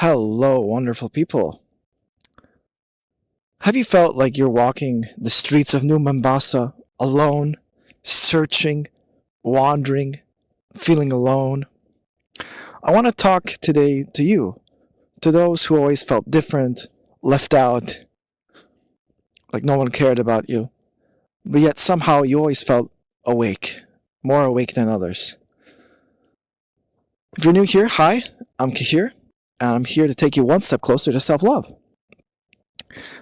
Hello, wonderful people. Have you felt like you're walking the streets of New Mombasa alone, searching, wandering, feeling alone? I want to talk today to you, to those who always felt different, left out, like no one cared about you, but yet somehow you always felt awake, more awake than others. If you're new here, hi, I'm Cahir, and I'm here to take you one step closer to self-love.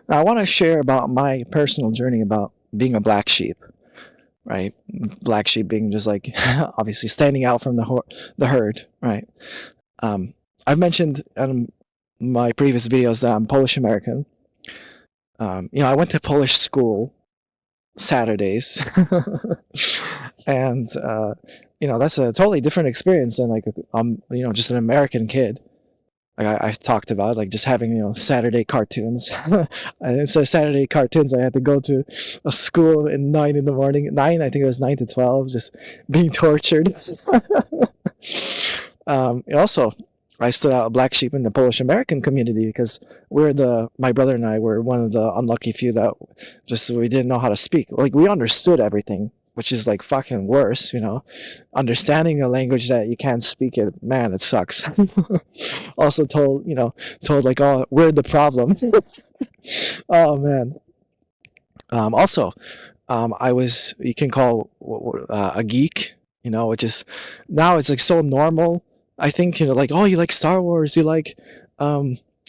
Now, I want to share about my personal journey about being a black sheep, right? Black sheep being just like obviously standing out from the herd, right? I've mentioned in my previous videos that I'm Polish American. I went to Polish school Saturdays, and that's a totally different experience than like just an American kid. Like I've talked about, like just having Saturday cartoons. And instead of Saturday cartoons, I had to go to a school at 9 in the morning. I think it was 9 to 12, just being tortured. Also, I stood out a black sheep in the Polish American community because my brother and I were one of the unlucky few that we didn't know how to speak. Like we understood everything, which is like fucking worse, understanding a language that you can't speak it, man, it sucks. Also told like, oh, we're the problem. Oh man. I was, you can call a geek, which is now it's like so normal. I think, like, oh, you like Star Wars, you like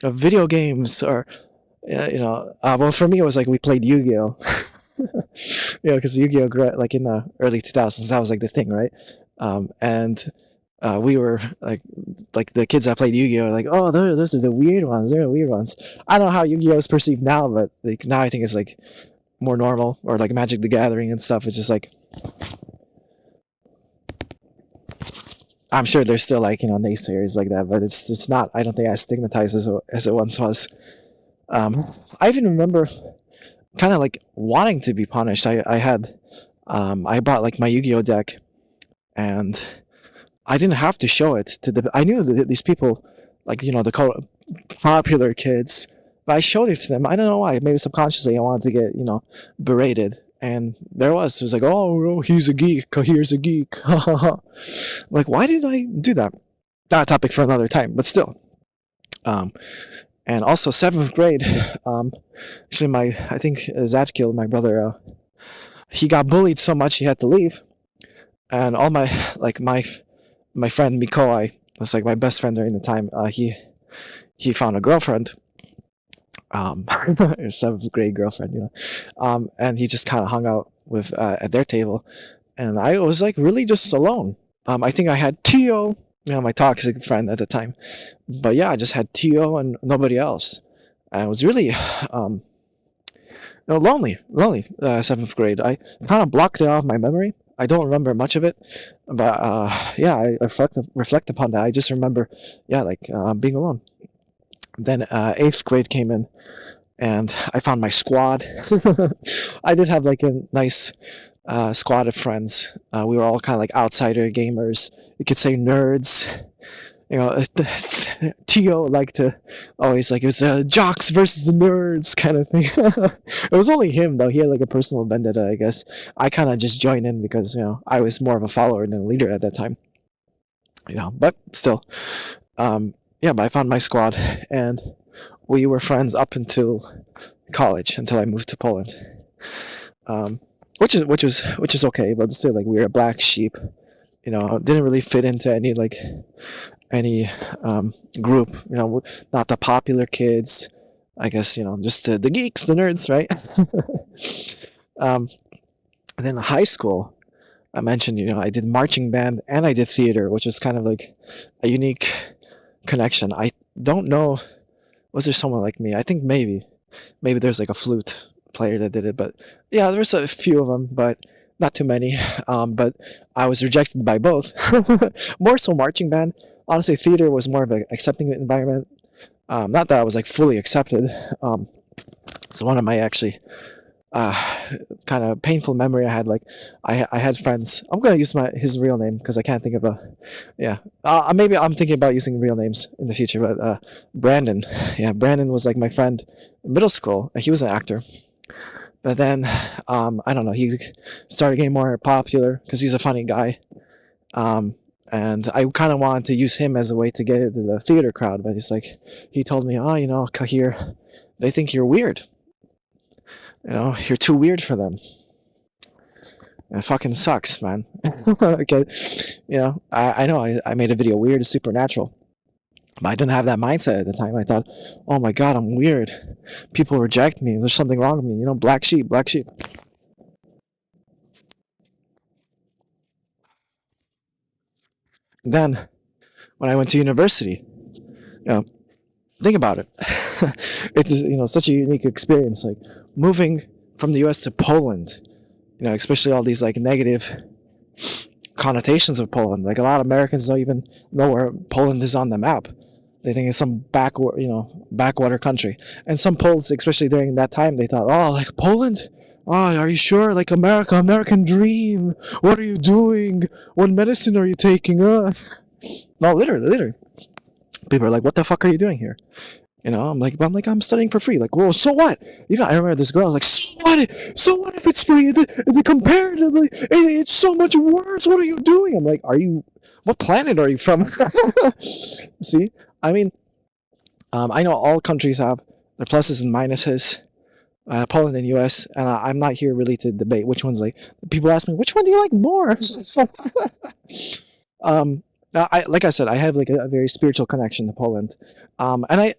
video games, or well, for me it was like we played Yu-Gi-Oh. Because Yu-Gi-Oh like in the early 2000s, that was like the thing, right? We were like the kids that played Yu-Gi-Oh are like, oh, those are the weird ones. They're the weird ones. I don't know how Yu-Gi-Oh is perceived now, but like now I think it's like more normal, or like Magic the Gathering and stuff. It's just like, I'm sure there's still like naysayers like that, but it's not. I don't think as stigmatized as it once was. I even remember kind of like wanting to be punished. I bought like my Yu-Gi-Oh deck, and I didn't have to show it to I knew that these people, like the popular kids, but I showed it to them. I don't know why. Maybe subconsciously I wanted to get berated, and it was like, oh, he's a geek. Here's a geek. Like, why did I do that? Not a topic for another time, but still. And also 7th grade, actually I think Zadkiel, my brother, he got bullied so much he had to leave. And all my friend Mikoi was like my best friend during the time. He found a girlfriend, a 7th grade girlfriend, and he just kind of hung out with at their table. And I was like really just alone. I think I had Tio, my toxic friend at the time. But yeah, I just had Tio and nobody else. And I was really lonely, 7th grade. I kind of blocked it out of my memory. I don't remember much of it. But I reflect upon that. I just remember, being alone. Then 8th grade came in, and I found my squad. I did have like a nice squad of friends. We were all kind of like outsider gamers. You could say nerds. Tio liked to always like, it was jocks versus the nerds kind of thing. It was only him though. He had like a personal vendetta, I guess. I kind of just joined in because I was more of a follower than a leader at that time. But still, but I found my squad, and we were friends up until college, until I moved to Poland. Which is okay, but still, like, we were a black sheep. Didn't really fit into any group. Not the popular kids. I guess just the geeks, the nerds, right? And then in high school, I mentioned I did marching band and I did theater, which is kind of like a unique connection. I don't know. Was there someone like me? I think maybe there's like a flute player that did it, but yeah, there was a few of them, but not too many. But I was rejected by both. More so marching band. Honestly, theater was more of an accepting environment. Not that I was like fully accepted. So one of my actually kind of painful memory I had. Like, I had friends. I'm gonna use his real name because I can't think of a. Yeah, maybe I'm thinking about using real names in the future. But Brandon, yeah, Brandon was like my friend in middle school. He was an actor, but then I don't know. He started getting more popular because he's a funny guy. And I kind of wanted to use him as a way to get into the theater crowd, but he told me, oh, Cahir, they think you're weird. You're too weird for them. It fucking sucks, man. Okay, I know I made a video, weird is supernatural, but I didn't have that mindset at the time. I thought, oh my god, I'm weird. People reject me. There's something wrong with me. Black sheep, black sheep. Then, when I went to university, think about it. It's such a unique experience, like moving from the U.S. to Poland. Especially all these like negative connotations of Poland. Like a lot of Americans don't even know where Poland is on the map. They think it's some backwater country. And some Poles, especially during that time, they thought, oh, like Poland? Oh, are you sure? Like American dream. What are you doing? What medicine are you taking? No, literally. People are like, what the fuck are you doing here? I'm studying for free. Like, whoa, so what? I remember this girl was like, so what? So what if it's free? Comparatively, it's so much worse. What are you doing? I'm like, what planet are you from? See, I mean, I know all countries have their pluses and minuses. Poland and U.S. And I'm not here really to debate which one's like. People ask me, which one do you like more? Like I said, I have like a very spiritual connection to Poland, and I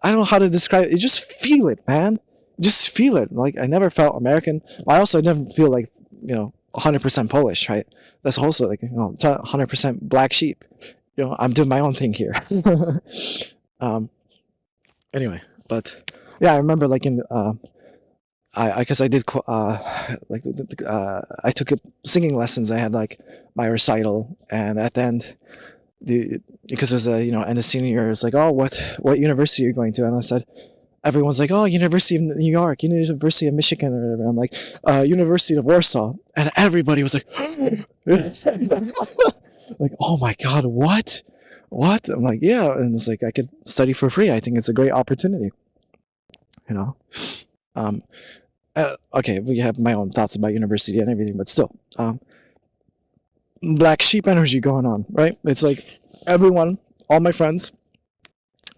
don't know how to describe it. You just feel it, man. Just feel it. Like I never felt American. I also never feel like 100% Polish, right? That's also like 100% black sheep. I'm doing my own thing here. Anyway, but yeah, I remember like in because I did I took singing lessons. I had like my recital, and at the end, because it was end of senior year, it's like, oh, what university are you going to? And I said, everyone's like, oh, University of New York, University of Michigan, or whatever. I'm like, University of Warsaw, and everybody was like, like, oh my god, what? I'm like, yeah, and it's like I could study for free. I think it's a great opportunity. Okay, we have my own thoughts about university and everything, but still, black sheep energy going on, right? It's like everyone, all my friends,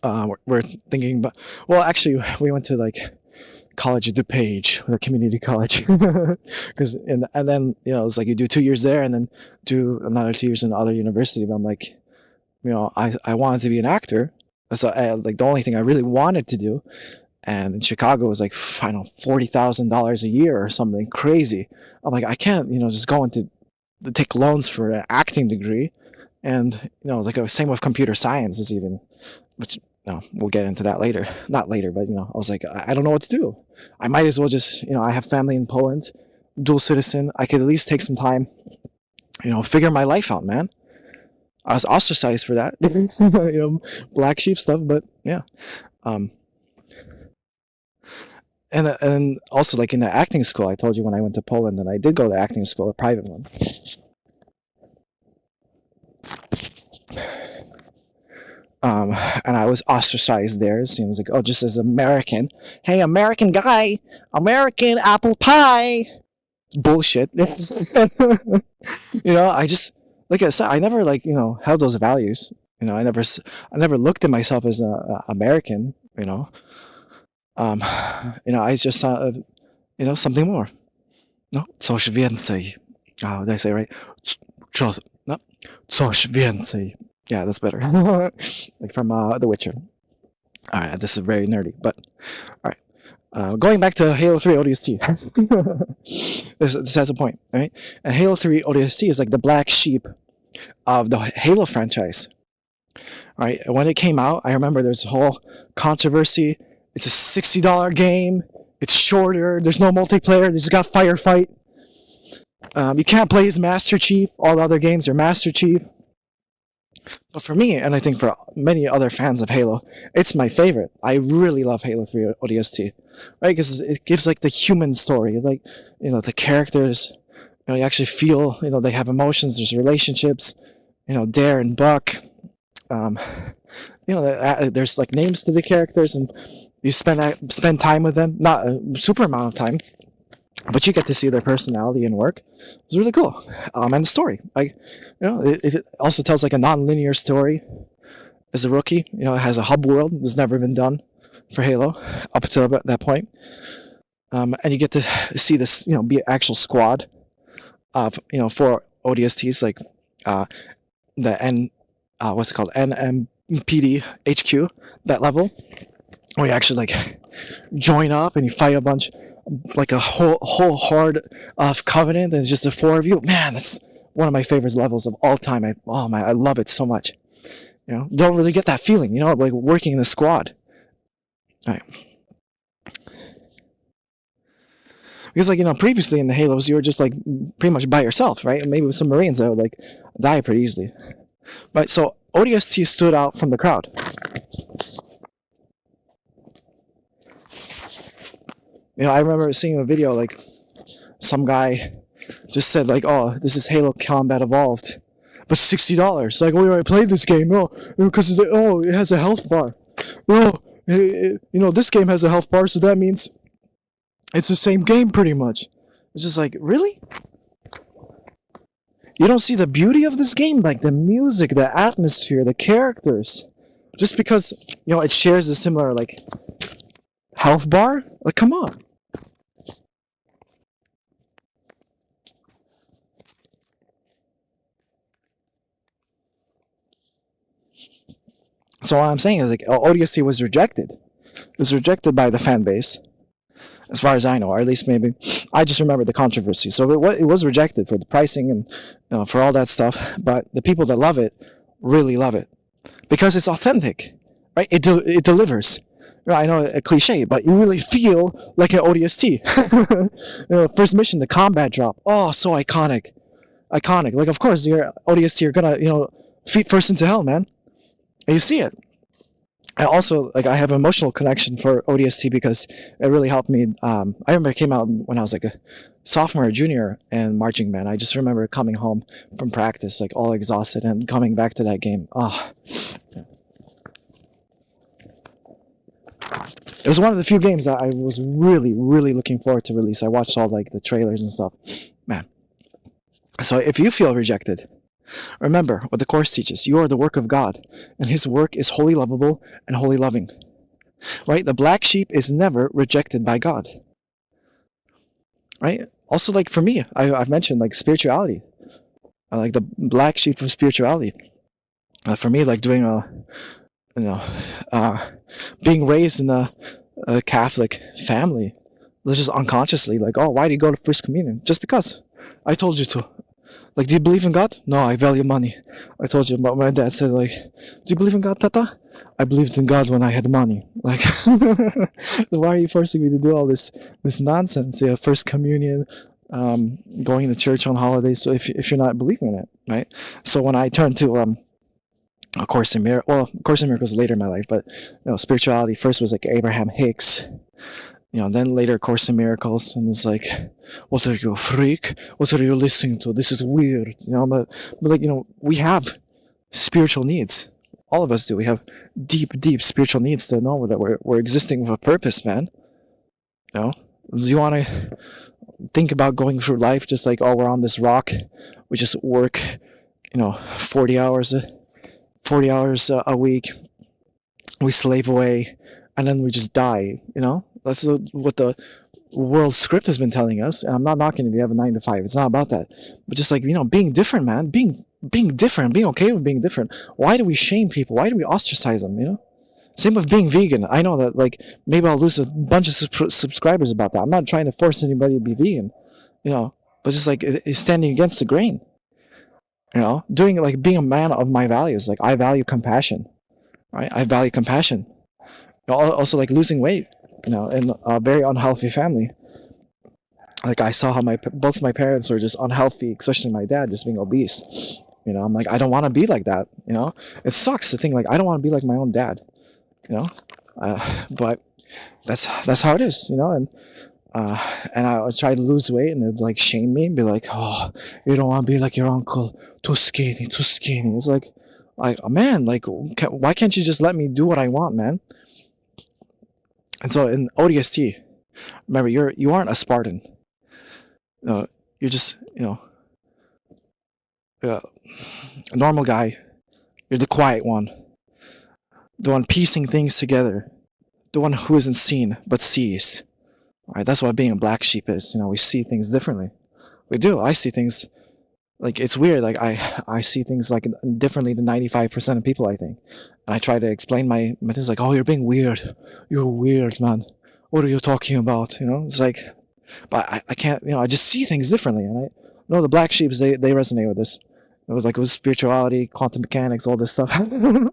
we're thinking about. Well, actually, we went to like College of DuPage, or community college, because and then it's like you do 2 years there and then do another 2 years in other university. But I'm like, I wanted to be an actor, so like the only thing I really wanted to do. And in Chicago it was like, I don't know, $40,000 a year or something crazy. I'm like, I can't, just go into take loans for an acting degree. And like same with computer science is even, which we'll get into that later. Not later, but I was like, I don't know what to do. I might as well just, I have family in Poland, dual citizen. I could at least take some time, figure my life out, man. I was ostracized for that, black sheep stuff, but yeah. And also like in the acting school, I told you when I went to Poland, and I did go to acting school, a private one. And I was ostracized there. It seems like, oh, just as American. Hey, American guy, American apple pie. Bullshit. I just, like I said, I never held those values. I never looked at myself as a American. I just saw, something more. No, coś więcej. Oh, did I say right? No, coś więcej. Yeah, that's better. Like from The Witcher. All right, this is very nerdy, but all right. Going back to Halo 3 ODST. This has a point, right? And Halo 3 ODST is like the black sheep of the Halo franchise. Right? When it came out, I remember there's a whole controversy. It's a $60 game. It's shorter. There's no multiplayer. They just got firefight. You can't play as Master Chief. All the other games are Master Chief. But for me, and I think for many other fans of Halo, it's my favorite. I really love Halo 3 ODST, right? Because it gives like the human story, like, the characters. You actually feel, they have emotions. There's relationships. Dare and Buck. There's like names to the characters, and you spend time with them. Not a super amount of time, but you get to see their personality and work. It's really cool. And the story, like, it also tells like a non-linear story. As a rookie, it has a hub world that's never been done for Halo up until that point. And you get to see this, be an actual squad of, 4 ODSTs, like the what's it called, NMPD HQ, that level, where you actually like join up and you fight a bunch, like a whole horde of Covenant, and it's just the 4 of you. Man, that's one of my favorite levels of all time. I love it so much. Don't really get that feeling, like working in the squad. All right. Because, like, previously in the Halos, you were just, like, pretty much by yourself, right? And maybe with some Marines that would, like, die pretty easily. But, so, ODST stood out from the crowd. I remember seeing a video, like, some guy just said, like, oh, this is Halo Combat Evolved, but $60. Like, I played this game, because, it has a health bar. This game has a health bar, so that means it's the same game pretty much. It's just like, really? You don't see the beauty of this game? Like the music, the atmosphere, the characters. Just because, it shares a similar, like, health bar? Like, come on. So what I'm saying is, like, ODST was rejected. It was rejected by the fan base, as far as I know, or at least maybe. I just remember the controversy. So it was rejected for the pricing and for all that stuff. But the people that love it really love it because it's authentic, right? It delivers. I know a cliche, but you really feel like an ODST. First mission, the combat drop. Oh, so iconic. Like, of course, your ODST are gonna, feet first into hell, man. And you see it. I also, like, I have an emotional connection for ODST because it really helped me. I remember it came out when I was like a sophomore or junior in marching band. I just remember coming home from practice, like, all exhausted and coming back to that game. Oh. It was one of the few games that I was really, really looking forward to release. I watched all, like, the trailers and stuff. Man. So if you feel rejected, remember what the Course teaches. You are the work of God, and His work is wholly lovable and wholly loving. Right? The black sheep is never rejected by God. Right? Also, like, for me, I've mentioned, like, spirituality. I like the black sheep of spirituality. For me, like, doing being raised in a Catholic family, just unconsciously, like, oh, why do you go to First Communion? Just because. I told you to. Like, do you believe in God? No, I value money. I told you about my dad said, like, do you believe in God, Tata? I believed in God when I had money. Like, why are you forcing me to do all this nonsense? First Communion, going to church on holidays. So if you're not believing in it, right? So when I turned to A Course in Miracles, well, A Course in Miracles later in my life, but spirituality first was like Abraham Hicks. Then later Course in Miracles, and it's like, what are you, a freak? What are you listening to? This is weird, but like, we have spiritual needs. All of us do. We have deep spiritual needs to know that we're existing with a purpose, man. Do you want to think about going through life just like, oh, we're on this rock, we just work, 40 hours a week, we slave away, and then we just die, That's what the world script has been telling us. And I'm not knocking if you have a 9 to 5. It's not about that. But just like, being different, man. Being different. Being okay with being different. Why do we shame people? Why do we ostracize them, Same with being vegan. I know that, like, maybe I'll lose a bunch of subscribers about that. I'm not trying to force anybody to be vegan, But just like, it's standing against the grain. Doing, like, being a man of my values. Like, I value compassion. Right? I value compassion. Also, like, losing weight. In a very unhealthy family. Like, I saw how both my parents were just unhealthy, especially my dad just being obese. You know, I'm like, I don't want to be like that. You know, it sucks to think like I don't want to be like my own dad. You know, but that's how it is. You know, and I would try to lose weight, and it'd like shame me and be like, "Oh, you don't want to be like your uncle, too skinny, too skinny." It's like, man, like, why can't you just let me do what I want, man? And so in ODST, remember, you aren't a Spartan. You're just, a normal guy. You're the quiet one, the one piecing things together, the one who isn't seen but sees. All right, that's what being a black sheep is. You know, we see things differently. We do. I see things like it's weird. Like I see things like differently than 95% of people, I think. And I try to explain my things like, oh, you're being weird. You're weird, man. What are you talking about? You know, it's like, but I can't. You know, I just see things differently, and I know the black sheeps they resonate with this. It was spirituality, quantum mechanics, all this stuff. You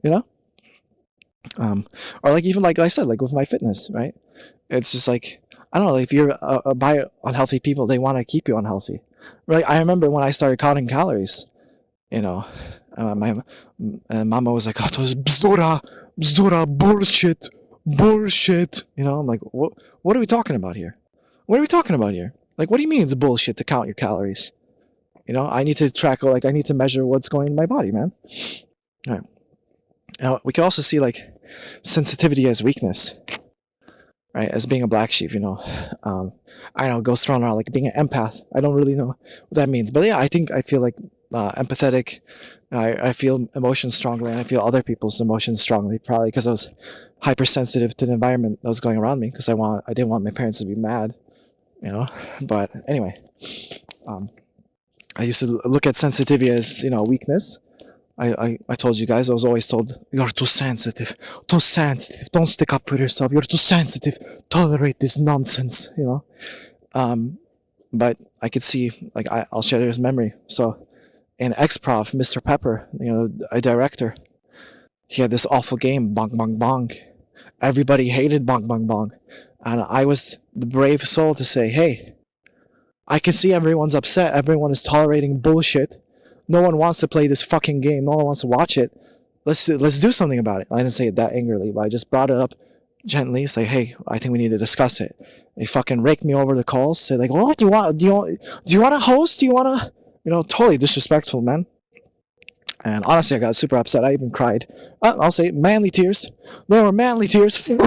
know, or like even like I said, like with my fitness, right? It's just like, I don't know, like if you're by unhealthy people, they want to keep you unhealthy. Right? I remember when I started counting calories, you know, my mama was like, oh, to jest bzdura, bzdura, bullshit. You know, I'm like, what are we talking about here? What are we talking about here? Like, what do you mean it's bullshit to count your calories? You know, I need to track, like, I need to measure what's going in my body, man. All right. Now, we can also see, like, sensitivity as weakness. Right, as being a black sheep, you know, I know it goes thrown around like being an empath. I don't really know what that means, but yeah, I feel like empathetic. I feel emotions strongly, and I feel other people's emotions strongly. Probably because I was hypersensitive to the environment that was going around me. Because I didn't want my parents to be mad, you know. But anyway, I used to look at sensitivity as, you know, weakness. I told you guys, I was always told, you're too sensitive, don't stick up for yourself, you're too sensitive, tolerate this nonsense, you know. But I could see, like, I'll share his memory. So in X-Prof, Mr. Pepper, you know, a director, he had this awful game, Bong Bong Bong. Everybody hated Bong Bong Bong. And I was the brave soul to say, hey, I can see everyone's upset, everyone is tolerating bullshit. No one wants to play this fucking game. No one wants to watch it. Let's do something about it. I didn't say it that angrily, but I just brought it up gently. Say, hey, I think we need to discuss it. They fucking raked me over the calls. Say like, what do you want? Do you want to host? Do you want to? You know, totally disrespectful, man. And honestly, I got super upset. I even cried. I'll say manly tears. There were manly tears. You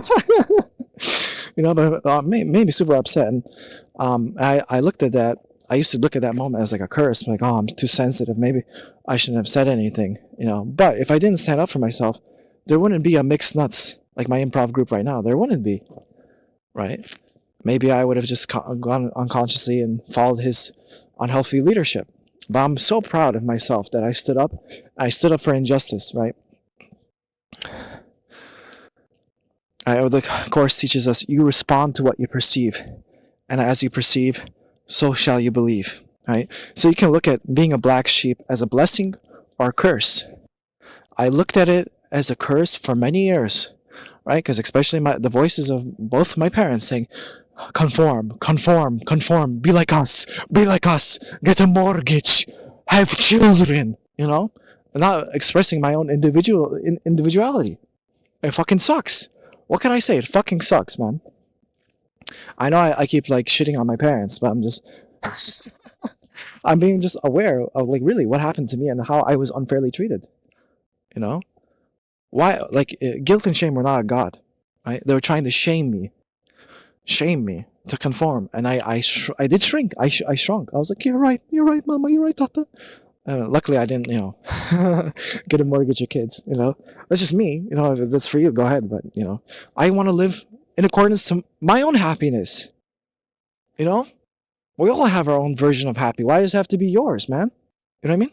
know, but made me super upset. And I looked at that. I used to look at that moment as like a curse, like, oh, I'm too sensitive. Maybe I shouldn't have said anything, you know. But if I didn't stand up for myself, there wouldn't be a Mixed Nuts like my improv group right now. There wouldn't be, right? Maybe I would have just gone unconsciously and followed his unhealthy leadership. But I'm so proud of myself that I stood up. I stood up for injustice, right? The course teaches us you respond to what you perceive, and as you perceive, so shall you believe, right? So you can look at being a black sheep as a blessing or a curse. I looked at it as a curse for many years, right? Because especially the voices of both my parents saying, conform, be like us, get a mortgage, have children, you know? And not expressing my own individuality. It fucking sucks. What can I say? It fucking sucks, man. I know I keep like shitting on my parents, but I'm being just aware of like really what happened to me and how I was unfairly treated. You know, why? Like guilt and shame were not a god, right? They were trying to shame me to conform, and I did shrink. I shrunk. I was like, you're right, mama, you're right, tata. Luckily, I didn't, you know, get a mortgage or kids. You know, that's just me. You know, if that's for you, go ahead. But you know, I want to live in accordance to my own happiness. You know, we all have our own version of happy. Why does it have to be yours, man? You know what I mean?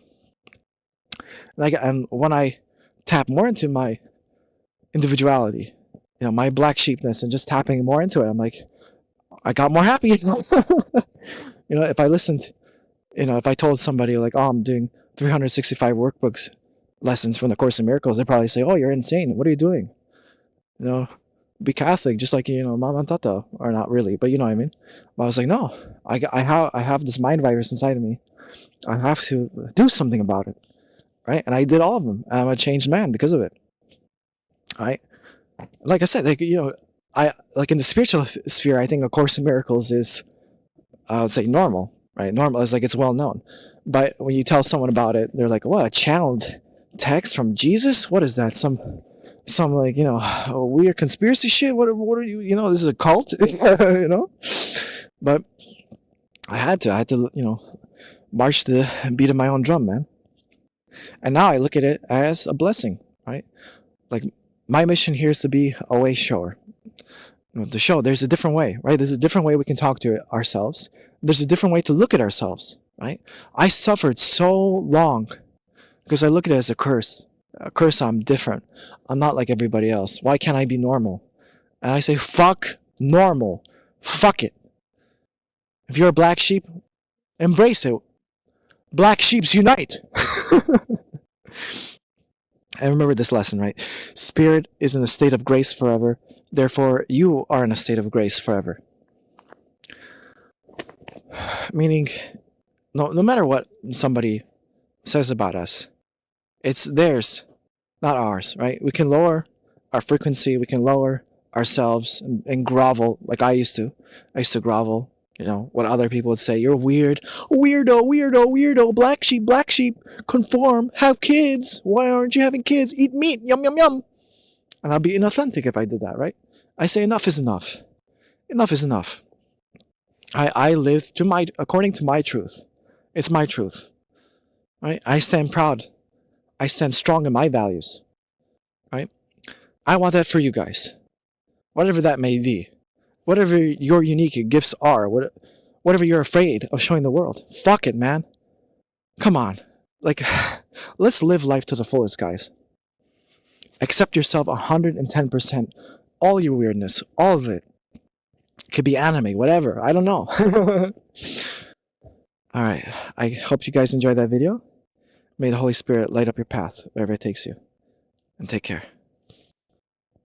Like, and when I tap more into my individuality, you know, my black sheepness, and just tapping more into it, I'm like, I got more happy. You know, if I listened, you know, if I told somebody like, oh, I'm doing 365 workbooks lessons from the Course in Miracles, they'd probably say, oh, you're insane. What are you doing? You know, be Catholic, just like, you know, mama and tata, or not really, but you know what I mean. But I was like, no, I have this mind virus inside of me I have to do something about it, right? And I did all of them. I'm a changed man because of it, right? Like I said, like, I like in the spiritual sphere, I think A Course in Miracles is, I would say, normal, right? Normal is like it's well known, but when you tell someone about it, they're like, "What, a channeled text from Jesus? What is that? Some like, weird conspiracy shit? What are you? This is a cult, But I had to, march the beat of my own drum, man. And now I look at it as a blessing, right? Like, my mission here is to be a way shower. To show there's a different way, right? There's a different way we can talk to ourselves. There's a different way to look at ourselves, right? I suffered so long because I look at it as a curse. A curse, I'm different. I'm not like everybody else. Why can't I be normal? And I say, fuck normal. Fuck it. If you're a black sheep, embrace it. Black sheeps unite. And remember this lesson, right? Spirit is in a state of grace forever. Therefore, you are in a state of grace forever. Meaning, no matter what somebody says about us, it's theirs, not ours, right? We can lower our frequency, we can lower ourselves and grovel like I used to. I used to grovel, what other people would say. You're weird. Weirdo, black sheep, conform, have kids. Why aren't you having kids? Eat meat, yum, yum, yum. And I'll be inauthentic if I did that, right? I say enough is enough. Enough is enough. I live according to my truth. It's my truth, right? I stand proud. I stand strong in my values, right? I want that for you guys. Whatever that may be. Whatever your unique gifts are. Whatever you're afraid of showing the world. Fuck it, man. Come on. Like, let's live life to the fullest, guys. Accept yourself 110%. All your weirdness. All of it. It could be anime, whatever. I don't know. Alright. I hope you guys enjoyed that video. May the Holy Spirit light up your path wherever it takes you. And take care.